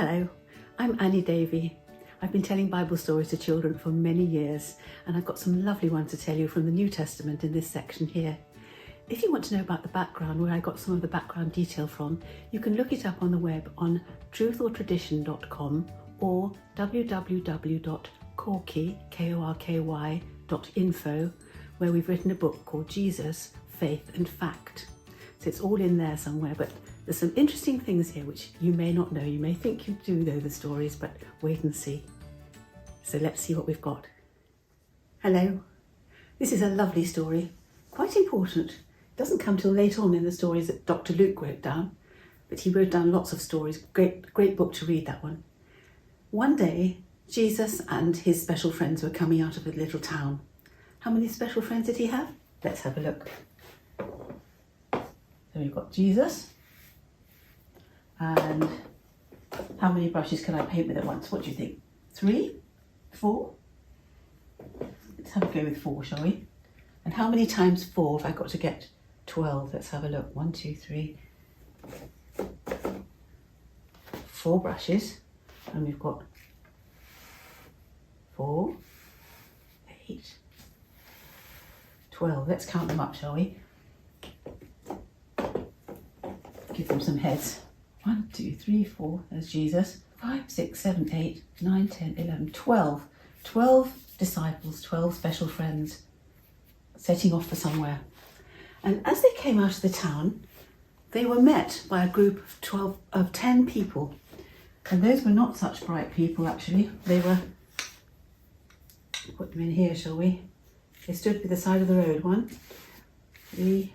Hello, I'm Annie Davey. I've been telling Bible stories to children for many years, and I've got some lovely ones to tell you from the New Testament in this section here. If you want to know about the background, where I got some of the background detail from, you can look it up on the web on truthortradition.com or www.korky.info, where we've written a book called Jesus, Faith and Fact. So it's all in there somewhere, but there's some interesting things here which you may not know. You may think you do know the stories, but wait and see. So let's see what we've got. Hello. This is a lovely story, quite important. It doesn't come till late on in the stories that Dr. Luke wrote down, but he wrote down lots of stories. Great book to read, that one. One day, Jesus and his special friends were coming out of a little town. How many special friends did he have? Let's have a look. So we've got Jesus. And how many brushes can I paint with at once? What do you think? 3? 4? Let's have a go with 4, shall we? And how many times 4 have I got to get 12? Let's have a look. 1, 2, 3. 4 brushes. And we've got 4, 8, 12. Let's count them up, shall we? Give them some heads. 1, 2, 3, 4, there's Jesus. 5, 6, 7, 8, 9, 10, 11, 12. 12 disciples, 12 special friends, setting off for somewhere. And as they came out of the town, they were met by a group of 10 people. And those were not such bright people, actually. They were, put them in here, shall we? They stood by the side of the road. 1, 3,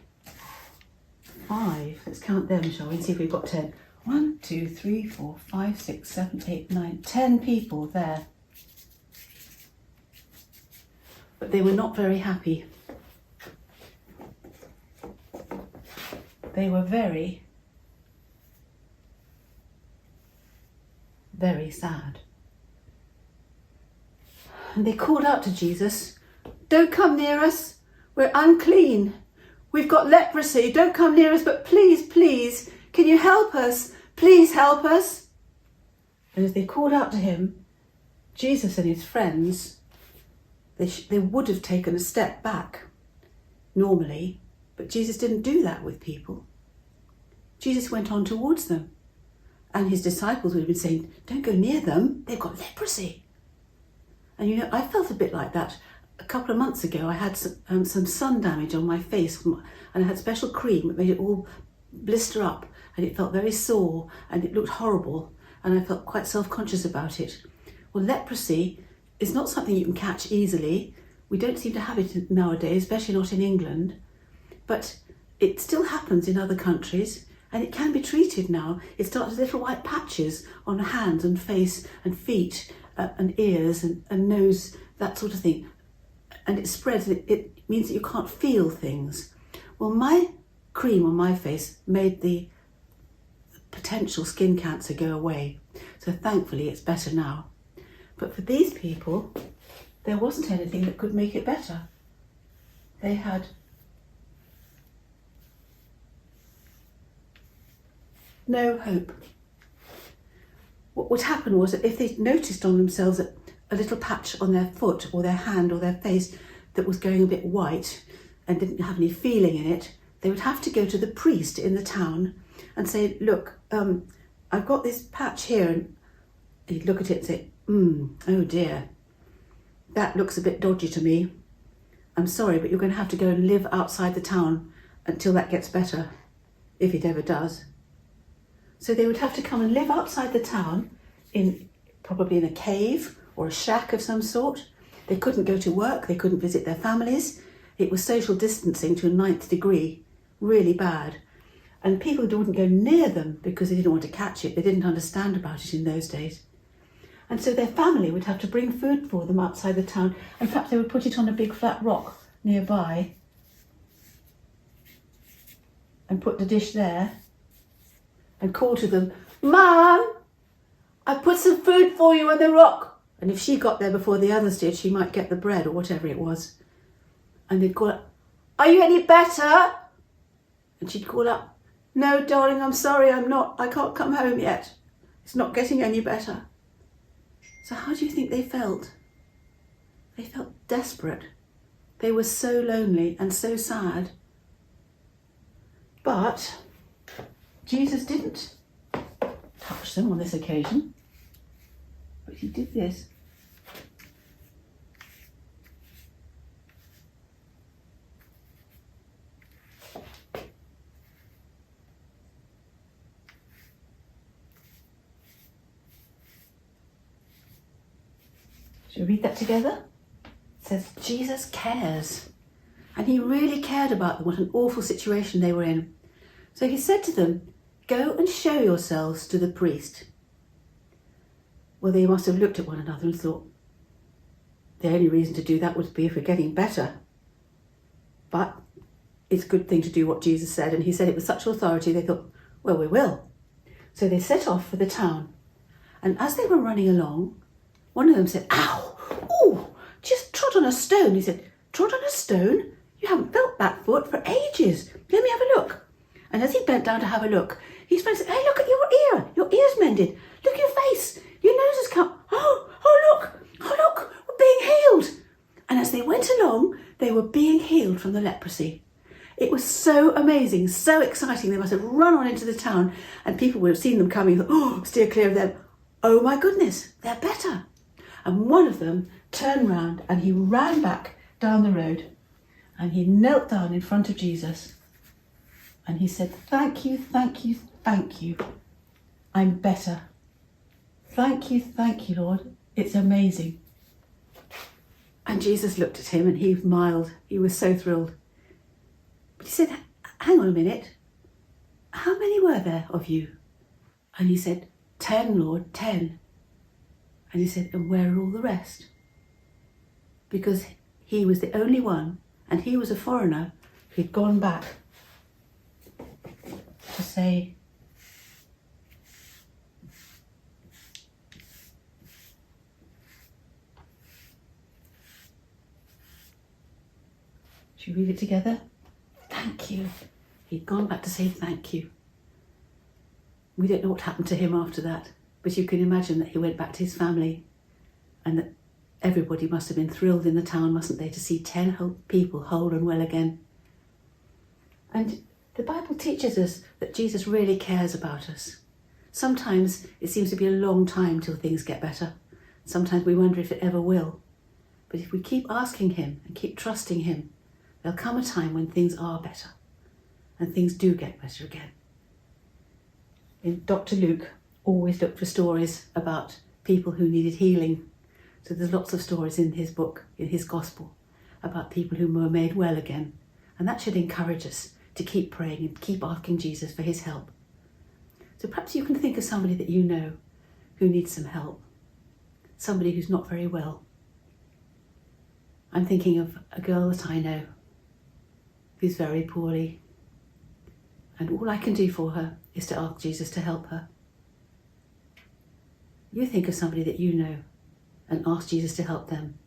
5. Let's count them, shall we? And see if we've got 10. 1, 2, 3, 4, 5, 6, 7, 8, 9, 10 people there. But they were not very happy. They were very, very sad. And they called out to Jesus, "Don't come near us, we're unclean. We've got leprosy, don't come near us, but please, please, can you help us? Please help us." And as they called out to him, Jesus and his friends, they would have taken a step back normally, but Jesus didn't do that with people. Jesus went on towards them, and his disciples would have been saying, "Don't go near them, they've got leprosy." And you know, I felt a bit like that. A couple of months ago, I had some sun damage on my face, and I had special cream that made it all blister up, and it felt very sore, and it looked horrible, and I felt quite self-conscious about it. Well, leprosy is not something you can catch easily. We don't seem to have it nowadays, especially not in England, but it still happens in other countries, and it can be treated now. It starts with little white patches on hands and face and feet and ears and nose, that sort of thing. And it spreads, and it means that you can't feel things. Well, my cream on my face made the potential skin cancer go away. So thankfully it's better now. But for these people, there wasn't anything that could make it better. They had no hope. What would happen was that if they noticed on themselves that a little patch on their foot or their hand or their face that was going a bit white and didn't have any feeling in it, they would have to go to the priest in the town and say, "Look, I've got this patch here," and he'd look at it and say, "Oh dear, that looks a bit dodgy to me. I'm sorry, but you're going to have to go and live outside the town until that gets better, if it ever does." So they would have to come and live outside the town, probably in a cave or a shack of some sort. They couldn't go to work, they couldn't visit their families. It was social distancing to a 9th degree, really bad. And people wouldn't go near them because they didn't want to catch it. They didn't understand about it in those days. And so their family would have to bring food for them outside the town, and perhaps they would put it on a big flat rock nearby and put the dish there and call to them, "Mum, I put some food for you on the rock." And if she got there before the others did, she might get the bread or whatever it was. And they'd call out, "Are you any better?" And she'd call out, "No, darling, I'm sorry, I'm not. I can't come home yet." It's not getting any better. So how do you think they felt? They felt desperate. They were so lonely and so sad. But Jesus didn't touch them on this occasion. But he did this. Shall we read that together? It says, Jesus cares. And he really cared about them, what an awful situation they were in. So he said to them, go and show yourselves to the priest. Well, they must have looked at one another and thought, the only reason to do that would be if we're getting better. But it's a good thing to do what Jesus said. And he said it with such authority, they thought, well, we will. So they set off for the town. And as they were running along, one of them said, ow, oh, just trod on a stone. He said, trod on a stone? You haven't felt that foot for ages. Let me have a look. And as he bent down to have a look, his friend said, hey, look at your ear. Your ear's mended. Look at your face. Your nose has come. Oh, look, we're being healed. And as they went along, they were being healed from the leprosy. It was so amazing, so exciting. They must have run on into the town and people would have seen them coming. Oh, steer clear of them. Oh my goodness, they're better. And one of them turned round and he ran back down the road and he knelt down in front of Jesus and he said, thank you, I'm better. Thank you, Lord, it's amazing. And Jesus looked at him and he smiled. He was so thrilled. But he said, hang on a minute, how many were there of you? And he said, 10, Lord, 10. And he said, and where are all the rest? Because he was the only one, and he was a foreigner, who'd gone back to say, should we read it together? Thank you. He'd gone back to say thank you. We don't know what happened to him after that. But you can imagine that he went back to his family and that everybody must have been thrilled in the town, mustn't they, to see 10 people whole and well again. And the Bible teaches us that Jesus really cares about us. Sometimes it seems to be a long time till things get better. Sometimes we wonder if it ever will. But if we keep asking him and keep trusting him, there'll come a time when things are better and things do get better again. Dr. Luke always looked for stories about people who needed healing. So there's lots of stories in his book, in his gospel, about people who were made well again. And that should encourage us to keep praying and keep asking Jesus for his help. So perhaps you can think of somebody that you know who needs some help. Somebody who's not very well. I'm thinking of a girl that I know who's very poorly. And all I can do for her is to ask Jesus to help her. You think of somebody that you know and ask Jesus to help them,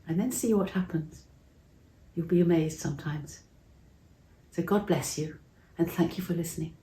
and then see what happens. You'll be amazed sometimes. So God bless you, and thank you for listening.